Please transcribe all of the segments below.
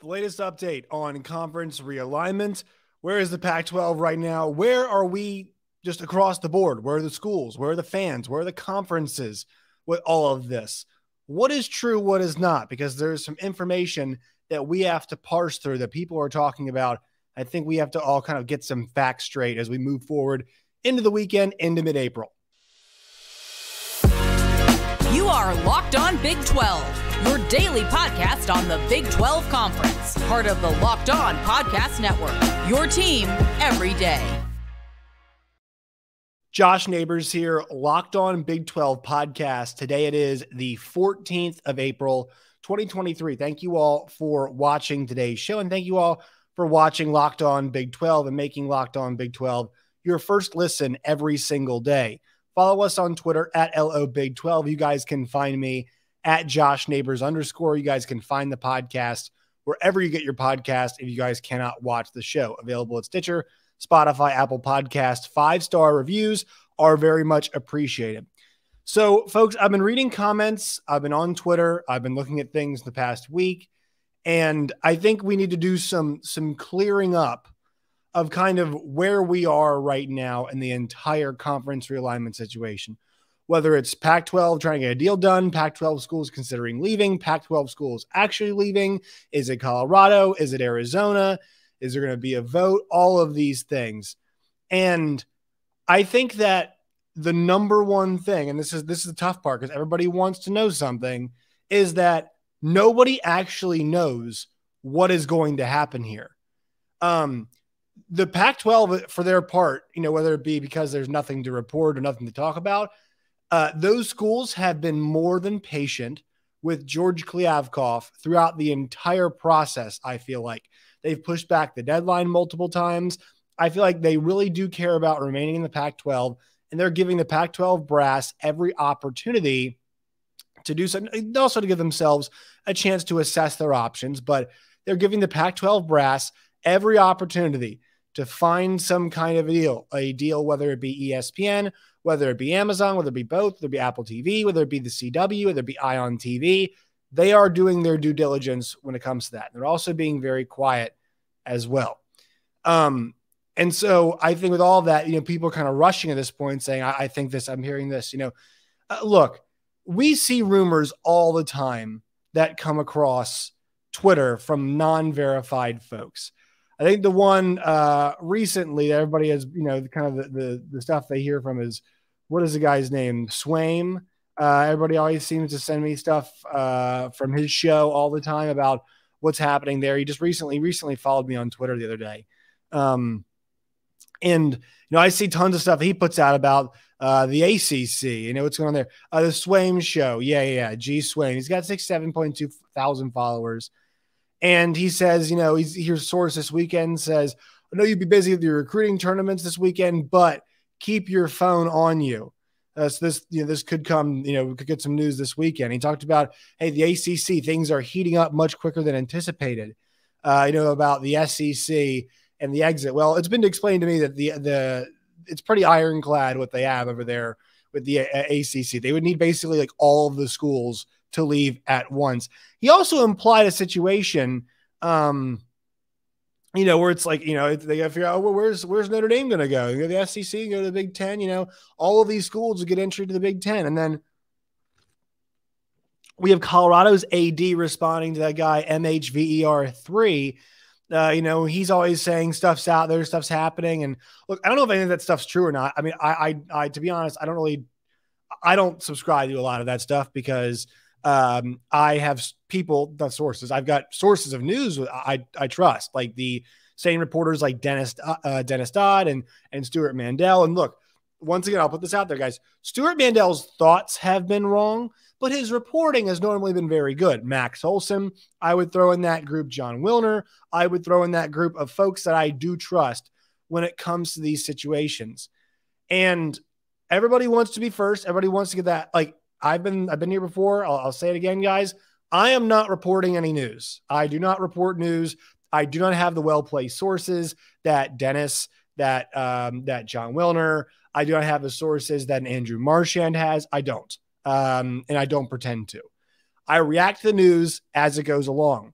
The latest update on conference realignment. Where is the Pac-12 right now? Where are we just across the board? Where are the schools? Where are the fans? Where are the conferences with all of this? What is true? What is not? Because there's some information that we have to parse through that people are talking about. I think we have to all kind of get some facts straight as we move forward into the weekend, into mid-April. You are Locked On Big 12, your daily podcast on the Big 12 Conference, part of the Locked On Podcast Network, your team every day. Josh Neighbors here, Locked On Big 12 podcast. Today it is the 14th of April, 2023. Thank you all for watching today's show, and thank you all for watching Locked On Big 12 and making Locked On Big 12 your first listen every single day. Follow us on Twitter at LOBig12. You guys can find me at Josh Neighbors _. You guys can find the podcast wherever you get your podcast if you guys cannot watch the show. Available at Stitcher, Spotify, Apple Podcast. 5-star reviews are very much appreciated. So, folks, I've been reading comments. I've been on Twitter. I've been looking at things the past week. And I think we need to do some clearing up of kind of where we are right now in the entire conference realignment situation. Whether it's Pac-12 trying to get a deal done, Pac-12 schools considering leaving, Pac-12 schools actually leaving. Is it Colorado? Is it Arizona? Is there going to be a vote? All of these things. And I think that the number one thing, and this is the tough part because everybody wants to know something, is that nobody actually knows what is going to happen here. The Pac-12, for their part, whether it be because there's nothing to report or nothing to talk about, those schools have been more than patient with George Kliavkoff throughout the entire process. I feel like they've pushed back the deadline multiple times. I feel like they really do care about remaining in the Pac-12, and they're giving the Pac-12 brass every opportunity to do something, also to give themselves a chance to assess their options, but they're giving the Pac-12 brass every opportunity to find some kind of a deal, whether it be ESPN, whether it be Amazon, whether it be both, whether it be Apple TV, whether it be the CW, whether it be Ion TV. They are doing their due diligence when it comes to that. They're also being very quiet as well. And so I think with all of that, people are kind of rushing at this point saying, I think this, I'm hearing this, look, we see rumors all the time that come across Twitter from non-verified folks. I think the one recently that everybody has, kind of the stuff they hear from is, what is the guy's name? Swaim. Everybody always seems to send me stuff from his show all the time about what's happening there. He just recently followed me on Twitter the other day. And, I see tons of stuff he puts out about the ACC, what's going on there. The Swaim show. Yeah. G Swaim. He's got 7.2 thousand followers. And he says, here's source this weekend says, I know you'd be busy with your recruiting tournaments this weekend, but keep your phone on you. So this could come, we could get some news this weekend. He talked about, hey, the ACC, things are heating up much quicker than anticipated, about the SEC and the exit. Well, it's been explained to me that it's pretty ironclad what they have over there with the ACC. They would need basically like all of the schools to leave at once. He also implied a situation, where it's like, they got to figure out, where's Notre Dame going to go? You go to the SEC, go to the Big Ten, all of these schools will get entry to the Big Ten. And then we have Colorado's AD responding to that guy, MHVER3. He's always saying stuff's out there, stuff's happening. And look, I don't know if any of that stuff's true or not. I mean, I to be honest, I don't subscribe to a lot of that stuff because I have not sources. I've got sources of news I trust, like the same reporters like Dennis Dodd and Stuart Mandel. And look, once again, I'll put this out there, guys. Stuart Mandel's thoughts have been wrong, but his reporting has normally been very good. Max Olson, I would throw in that group. John Wilner, I would throw in that group of folks that I do trust when it comes to these situations. And everybody wants to be first. Everybody wants to get that. Like, I've been here before. I'll say it again, guys. I am not reporting any news. I do not report news. I do not have the well-placed sources that Dennis, that John Wilner. I do not have the sources that Andrew Marchand has. I don't. And I don't pretend to. I react to the news as it goes along.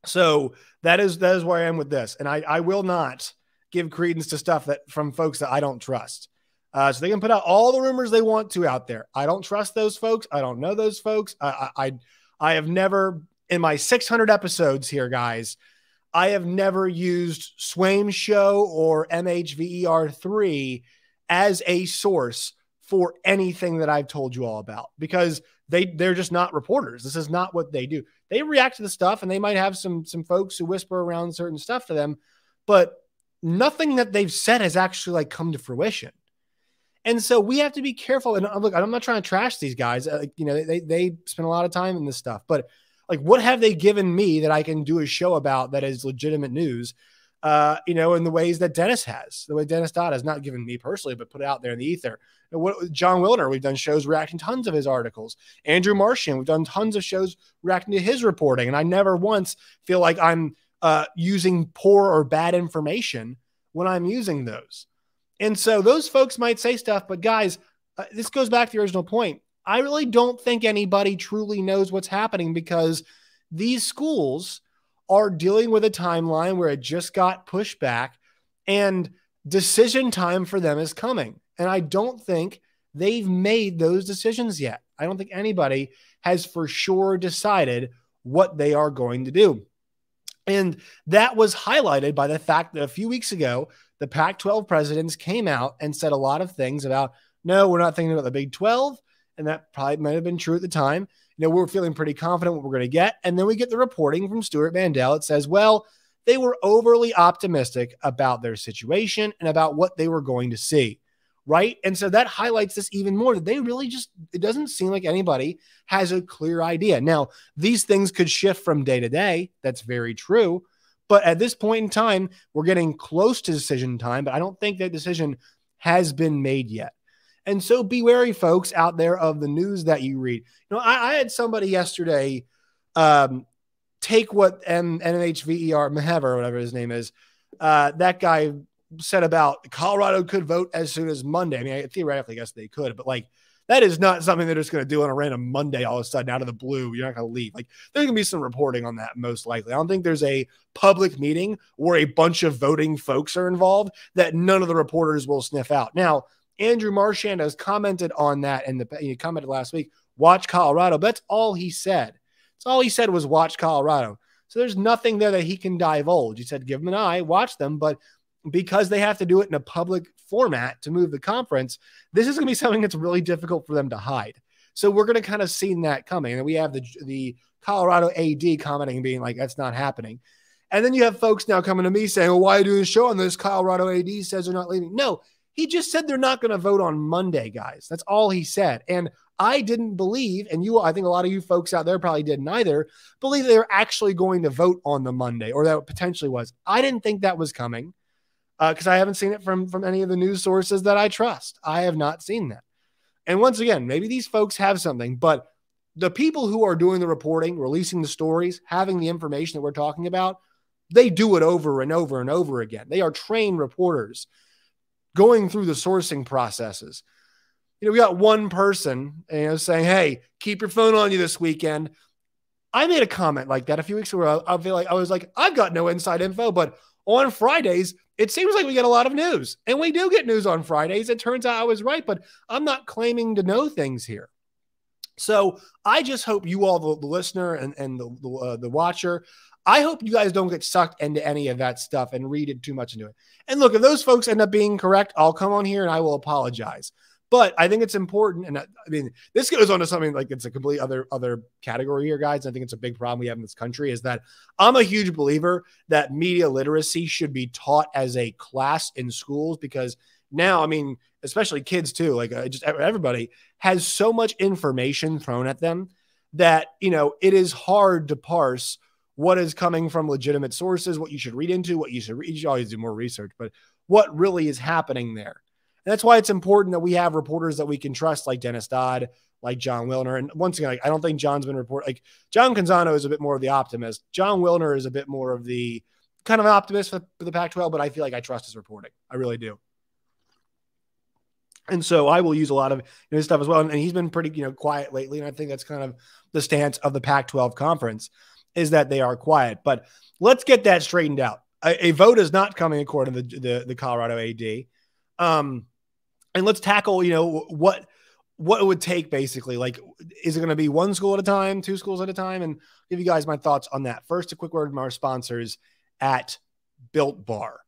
So that is where I am with this. And I will not give credence to stuff that from folks that I don't trust. So they can put out all the rumors they want to out there. I don't trust those folks. I don't know those folks. I have never, in my 600 episodes here, guys, I have never used Swaim's Show or MHVER3 as a source for anything that I've told you all about, because they're just not reporters. This is not what they do. They react to the stuff, and they might have some folks who whisper around certain stuff to them, but nothing that they've said has actually like come to fruition. And so we have to be careful. And look, I'm not trying to trash these guys. They spend a lot of time in this stuff, but like, what have they given me that I can do a show about that is legitimate news? In the ways that Dennis has, the way Dennis Dodd has not given me personally, but put it out there in the ether. John Wilner, we've done shows reacting tons of his articles. Andrew Martian, we've done tons of shows reacting to his reporting. And I never once feel like I'm using poor or bad information when I'm using those. And so those folks might say stuff, but guys, this goes back to the original point. I really don't think anybody truly knows what's happening, because these schools are dealing with a timeline where it just got pushed back, and decision time for them is coming. And I don't think they've made those decisions yet. I don't think anybody has for sure decided what they are going to do. And that was highlighted by the fact that a few weeks ago, the Pac-12 presidents came out and said a lot of things about, no, we're not thinking about the Big 12. And that probably might have been true at the time. We're feeling pretty confident what we're going to get. And then we get the reporting from Stuart Mandel. It says, well, they were overly optimistic about their situation and about what they were going to see. Right. And so that highlights this even more, that they really it doesn't seem like anybody has a clear idea. Now, these things could shift from day to day. That's very true. But at this point in time, we're getting close to decision time, but I don't think that decision has been made yet. And so be wary, folks, out there, of the news that you read. I had somebody yesterday take what NHVER, Mehever, or whatever his name is, that guy said about Colorado could vote as soon as Monday. I mean, theoretically, I guess they could, but like, that is not something they're just going to do on a random Monday all of a sudden out of the blue. You're not going to leave. Like, there's going to be some reporting on that, most likely. I don't think there's a public meeting where a bunch of voting folks are involved that none of the reporters will sniff out. Now, Andrew Marchand has commented on that, and he commented last week, watch Colorado. But that's all he said. That's all he said was watch Colorado. So there's nothing there that he can divulge. He said, give them an eye, watch them. But because they have to do it in a public format to move the conference, this is going to be something that's really difficult for them to hide. So we're going to kind of see that coming. And we have the Colorado AD commenting and being like, that's not happening. And then you have folks now coming to me saying, well, why are you doing a show on this? Colorado AD says they're not leaving. No, he just said they're not going to vote on Monday, guys. That's all he said. And I didn't believe, and I think a lot of you folks out there probably didn't either, believe they were actually going to vote on the Monday, or that it potentially was. I didn't think that was coming because I haven't seen it from any of the news sources that I trust. I have not seen that. And once again, maybe these folks have something, but the people who are doing the reporting, releasing the stories, having the information that we're talking about, they do it over and over and over again. They are trained reporters going through the sourcing processes. We got one person, saying, hey, keep your phone on you this weekend. I made a comment like that a few weeks ago. I was like, I've got no inside info, but on Fridays, it seems like we get a lot of news, and we do get news on Fridays. It turns out I was right, but I'm not claiming to know things here. So I just hope you all, the listener and the watcher, I hope you guys don't get sucked into any of that stuff and read it too much into it. And look, if those folks end up being correct, I'll come on here and I will apologize. But I think it's important. And I mean, this goes on to something like it's a complete other category here, guys. I think it's a big problem we have in this country is that I'm a huge believer that media literacy should be taught as a class in schools, because now, I mean, especially kids too, like just everybody has so much information thrown at them that, it is hard to parse what is coming from legitimate sources, what you should read into, what you should read. You should always do more research, but what really is happening there. And that's why it's important that we have reporters that we can trust, like Dennis Dodd, like John Wilner. And once again, I don't think John's been reported. Like John Canzano is a bit more of the optimist. John Wilner is a bit more of the kind of an optimist for the Pac-12, but I feel like I trust his reporting. I really do. And so I will use a lot of his stuff as well. And he's been pretty, quiet lately. And I think that's kind of the stance of the Pac-12 conference. is that they are quiet. But let's get that straightened out. A vote is not coming according to the Colorado AD. And let's tackle, what it would take basically. Like, is it going to be one school at a time, two schools at a time? And give you guys my thoughts on that. First, a quick word from our sponsors at Built Bar.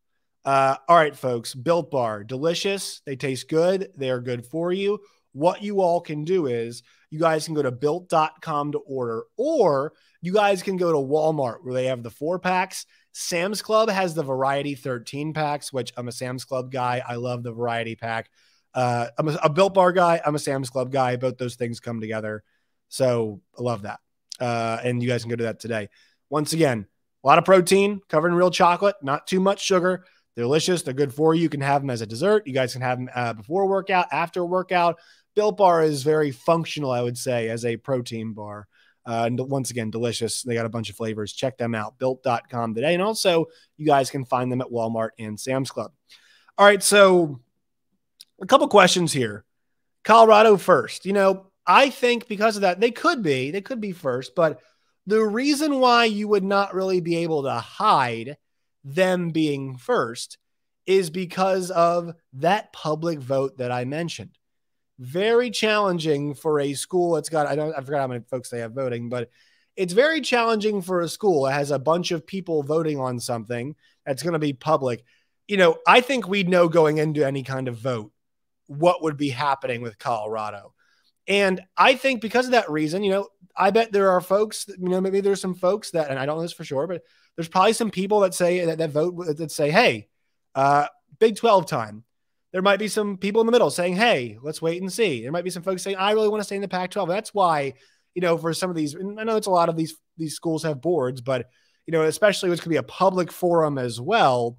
All right, folks, Built Bar, delicious. They taste good. They are good for you. What you all can do is you guys can go to built.com to order, or you guys can go to Walmart where they have the 4-packs. Sam's Club has the variety 13 packs, which I'm a Sam's Club guy. I love the variety pack. I'm a Built Bar guy. I'm a Sam's Club guy. Both those things come together. So I love that. And you guys can go to that today. Once again, a lot of protein covered in real chocolate, not too much sugar. They're delicious. They're good for you. You can have them as a dessert. You guys can have them before a workout, after a workout. Built Bar is very functional, I would say, as a protein bar. And once again, delicious. They got a bunch of flavors. Check them out, built.com today. And also, you guys can find them at Walmart and Sam's Club. All right, so a couple questions here. Colorado first. I think because of that, they could be first. But the reason why you would not really be able to hide them being first is because of that public vote that I mentioned. Very challenging for a school that's got, I forgot how many folks they have voting, but it's very challenging for a school that has a bunch of people voting on something that's going to be public. I think we'd know going into any kind of vote what would be happening with Colorado. And I think because of that reason, I bet there are folks, maybe there's some folks that, and I don't know this for sure, but there's probably some people that say that vote that say, hey, Big 12 time. There might be some people in the middle saying, hey, let's wait and see. There might be some folks saying, I really want to stay in the Pac-12. That's why, for some of these, and I know it's a lot of these schools have boards, but, especially what's going to be a public forum as well,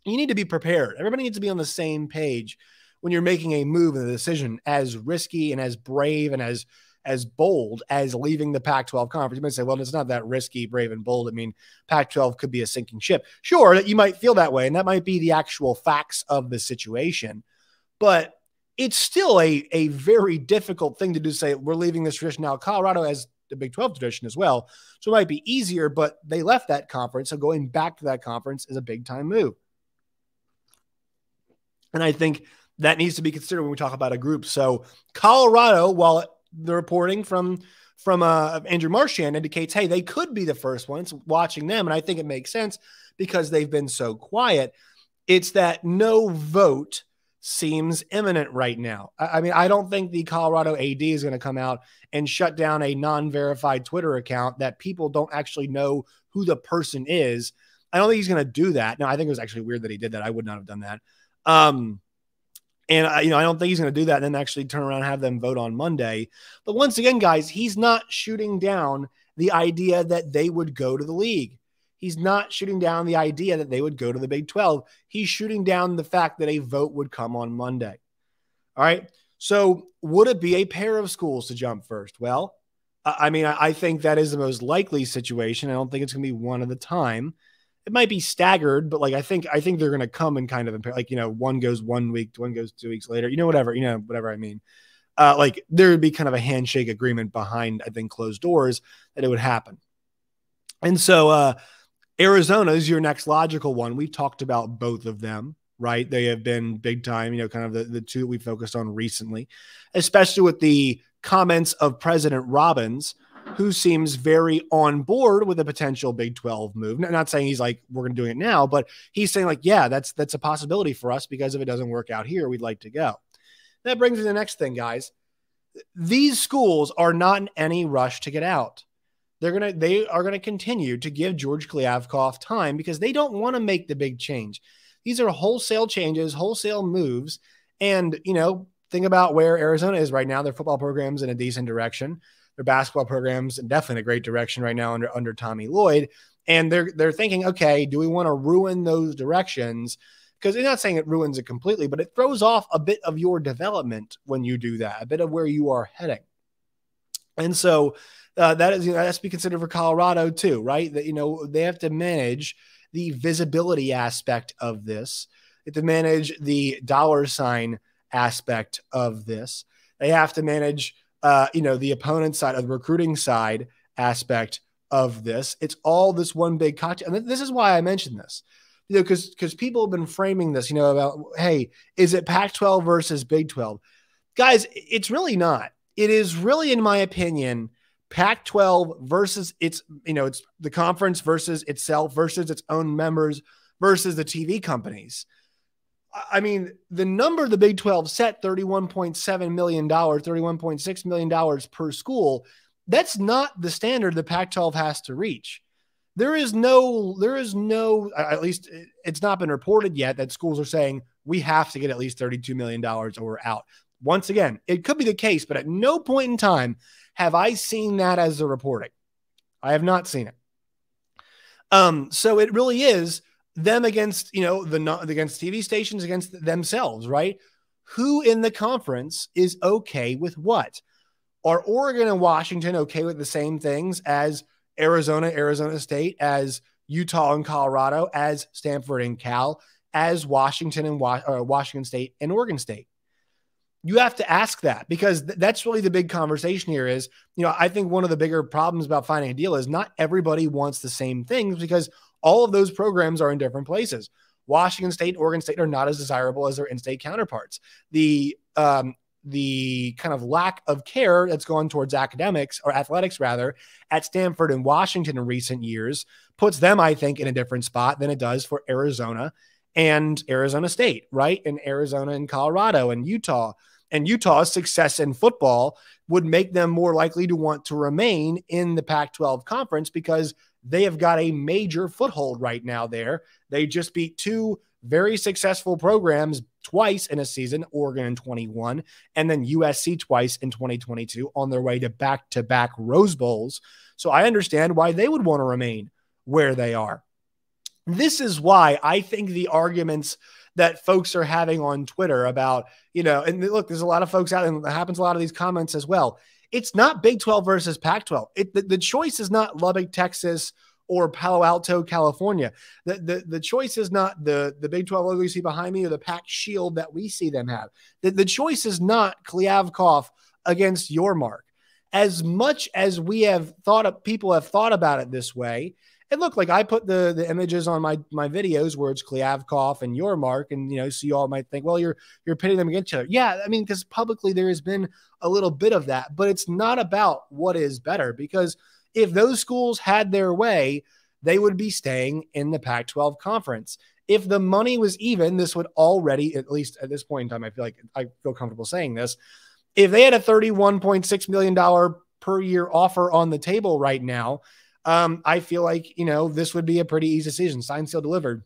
you need to be prepared. Everybody needs to be on the same page when you're making a move and a decision as risky and as brave and as bold as leaving the Pac-12 conference. You might say, well, it's not that risky, brave, and bold. I mean, Pac-12 could be a sinking ship. Sure, that you might feel that way, and that might be the actual facts of the situation. But it's still a very difficult thing to do, say, we're leaving this tradition. Now, Colorado has the Big 12 tradition as well, so it might be easier, but they left that conference, so going back to that conference is a big-time move. And I think that needs to be considered when we talk about a group. So Colorado, while the reporting from Andrew Marchand indicates, hey, they could be the first ones watching them. And I think it makes sense because they've been so quiet. It's that no vote seems imminent right now. I mean, I don't think the Colorado AD is going to come out and shut down a non-verified Twitter account that people don't actually know who the person is. I don't think he's going to do that. Now, I think it was actually weird that he did that. I would not have done that. And, I don't think he's going to do that and then actually turn around and have them vote on Monday. But once again, guys, he's not shooting down the idea that they would go to the league. He's not shooting down the idea that they would go to the Big 12. He's shooting down the fact that a vote would come on Monday. All right. So would it be a pair of schools to jump first? Well, I think that is the most likely situation. I don't think it's going to be one at a time. It might be staggered, but I think they're going to come in kind of one goes 1 week, one goes 2 weeks later, whatever I mean. There would be kind of a handshake agreement behind, I think, closed doors that it would happen. And so Arizona is your next logical one. We've talked about both of them, right? They have been big time, kind of the two that we focused on recently, especially with the comments of President Robbins, who seems very on board with a potential Big 12 move. Not saying he's like, we're going to do it now, but he's saying yeah, that's a possibility for us because if it doesn't work out here, we'd like to go. That brings me to the next thing, guys. These schools are not in any rush to get out. They are going to continue to give George Kliavkoff time because they don't want to make the big change. These are wholesale changes, wholesale moves. And, think about where Arizona is right now. Their football program's in a decent direction. Their basketball program's definitely in a great direction right now under Tommy Lloyd. And they're thinking, okay, do we want to ruin those directions? Because they're not saying it ruins it completely, but it throws off a bit of your development when you do that, a bit of where you are heading. And so that has to be considered for Colorado too, right? That, they have to manage the visibility aspect of this. They have to manage the dollar sign aspect of this. They have to manage the opponent side of the recruiting side aspect of this. It's all this one big cocktail. And this is why I mentioned this, because people have been framing this, about, hey, is it Pac-12 versus Big 12? Guys, it's really not. It is really, in my opinion, Pac-12 versus it's the conference versus itself versus its own members versus the TV companies. I mean, the number the Big 12 set, $31.7 million, $31.6 million per school, that's not the standard the Pac-12 has to reach. There is no, at least it's not been reported yet that schools are saying we have to get at least $32 million or we're out. Once again, it could be the case, but at no point in time have I seen that as the reporting. I have not seen it. So it really is them against, against TV stations, against themselves, right? Who in the conference is okay with what? Are Oregon and Washington okay with the same things as Arizona, Arizona State, as Utah and Colorado, as Stanford and Cal, as Washington and Washington State and Oregon State? You have to ask that, because that's really the big conversation here is, I think one of the bigger problems about finding a deal is not everybody wants the same things, because all of those programs are in different places. Washington State, Oregon State are not as desirable as their in-state counterparts. The kind of lack of care that's gone towards academics, or athletics rather, at Stanford and Washington in recent years puts them, I think, in a different spot than it does for Arizona and Arizona State, right? And Arizona and Colorado and Utah. And Utah's success in football would make them more likely to want to remain in the Pac-12 conference, because they have got a major foothold right now there. They just beat two very successful programs twice in a season, Oregon in 21, and then USC twice in 2022, on their way to back-to-back Rose Bowls. So I understand why they would want to remain where they are. This is why I think the arguments that folks are having on Twitter about, and look, there's a lot of folks out, and it happens a lot of these comments as well. It's not Big 12 versus Pac-12. The choice is not Lubbock, Texas, or Palo Alto, California. The choice is not the Big 12 logo you see behind me, or the Pac shield that we see them have. The choice is not Kliavkoff against Yormark. As much as we have people have thought about it this way. And look, like I put the images on my videos where it's Kliavkoff and Yormark, and so you all might think, well, you're pitting them against each other. Yeah, I mean, because publicly there has been a little bit of that, but it's not about what is better, because if those schools had their way, they would be staying in the Pac-12 conference. If the money was even, this would already, at least at this point in time, I feel comfortable saying this. If they had a $31.6 million per year offer on the table right now, I feel like, this would be a pretty easy decision. Signed, sealed, delivered.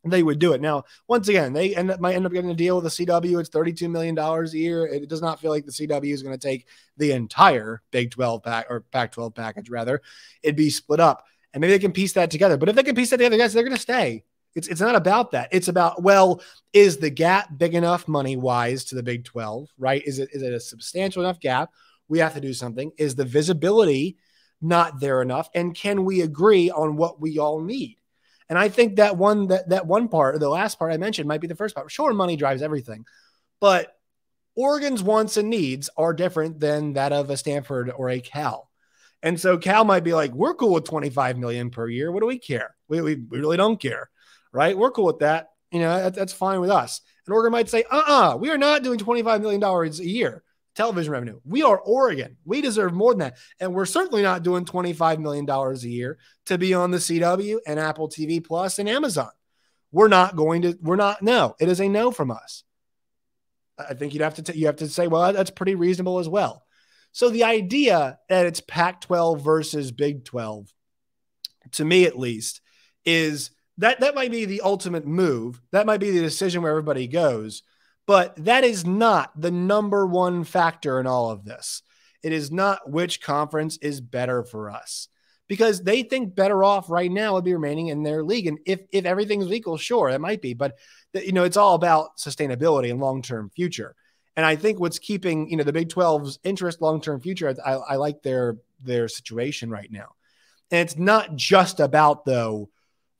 They would do it. Now, once again, they might end up getting a deal with the CW. It's $32 million a year. It does not feel like the CW is going to take the entire Big 12 or Pac-12 package, rather. It'd be split up. And maybe they can piece that together. But if they can piece that together, guys, they're going to stay. It's not about that. It's about, well, is the gap big enough money-wise to the Big 12, right? Is it a substantial enough gap? We have to do something. Is the visibility not there enough? And can we agree on what we all need? And I think that one part, or the last part I mentioned, might be the first part. Sure, money drives everything, but Oregon's wants and needs are different than that of a Stanford or a Cal. And so Cal might be like, we're cool with $25 million per year. What do we care? We really don't care, right? We're cool with that. That's fine with us. And Oregon might say, we are not doing $25 million a year television revenue. We are Oregon. We deserve more than that. And we're certainly not doing $25 million a year to be on the CW and Apple TV Plus and Amazon. No, it is a no from us. I think you have to say, well, that's pretty reasonable as well. So the idea that it's Pac-12 versus Big 12, to me at least, is that might be the ultimate move. That might be the decision where everybody goes. But that is not the number one factor in all of this. It is not which conference is better for us, because they think better off right now would be remaining in their league. And if everything's equal, sure, it might be. But, it's all about sustainability and long-term future. And I think what's keeping, the Big 12's interest, long-term future, I like their situation right now. And it's not just about, though,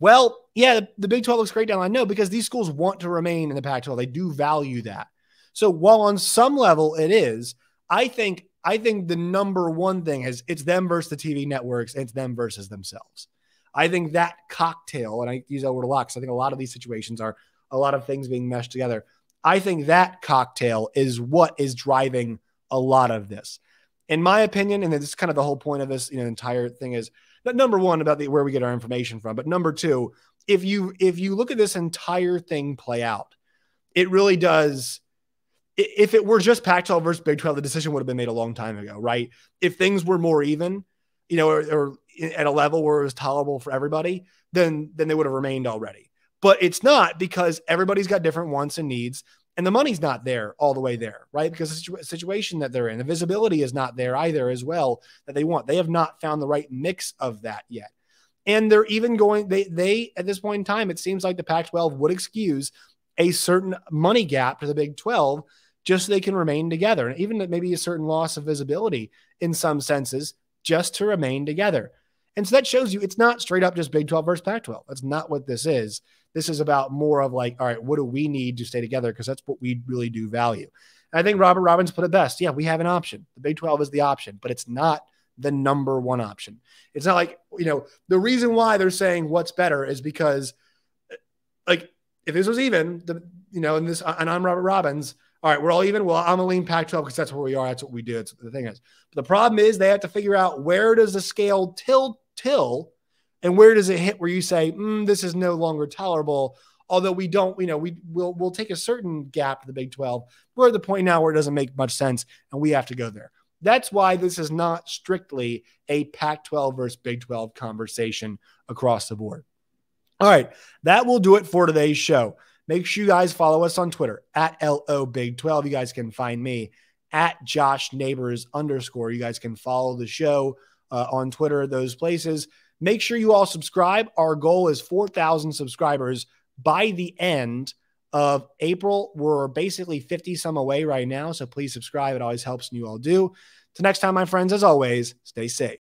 well, yeah, the Big 12 looks great down. I know, because these schools want to remain in the Pac-12. They do value that. So while on some level it is, I think I think the number one thing is it's them versus the TV networks. It's them versus themselves. I think that cocktail, and I use that word a lot because I think a lot of these situations are a lot of things being meshed together. I think that cocktail is what is driving a lot of this. In my opinion, and this is kind of the whole point of this, entire thing is that number one about where we get our information from, but number two, if you look at this entire thing play out, it really does. If it were just Pac-12 versus Big 12, the decision would have been made a long time ago, right? If things were more even, or at a level where it was tolerable for everybody, then they would have remained already. But it's not, because everybody's got different wants and needs, and the money's not there all the way there, right? Because the situation that they're in, the visibility is not there either as well that they want. They have not found the right mix of that yet. And they're even going, they at this point in time, it seems like the Pac-12 would excuse a certain money gap to the Big 12 just so they can remain together. And even maybe a certain loss of visibility in some senses just to remain together. And so that shows you it's not straight up just Big 12 versus Pac-12. That's not what this is. This is about more of like, all right, what do we need to stay together? Because that's what we really do value. And I think Robert Robbins put it best. Yeah, we have an option. The Big 12 is the option, but it's not the number one option. It's not like, the reason why they're saying what's better is because, like, if this was even, and I'm Robert Robbins, all right, we're all even. Well, I'm a lean Pac-12 because that's where we are. That's what we do. That's what the thing is. But the problem is they have to figure out, where does the scale tilt, and where does it hit where you say, this is no longer tolerable. Although we don't, we'll take a certain gap to the Big 12. We're at the point now where it doesn't make much sense, and we have to go there. That's why this is not strictly a Pac-12 versus Big 12 conversation across the board. All right, that will do it for today's show. Make sure you guys follow us on Twitter at LOBig12. You guys can find me at JoshNeighbors_. You guys can follow the show on Twitter, those places. Make sure you all subscribe. Our goal is 4,000 subscribers by the end of April. We're basically 50 some away right now, so please subscribe. It always helps, and you all do. Till next time, my friends, as always, stay safe.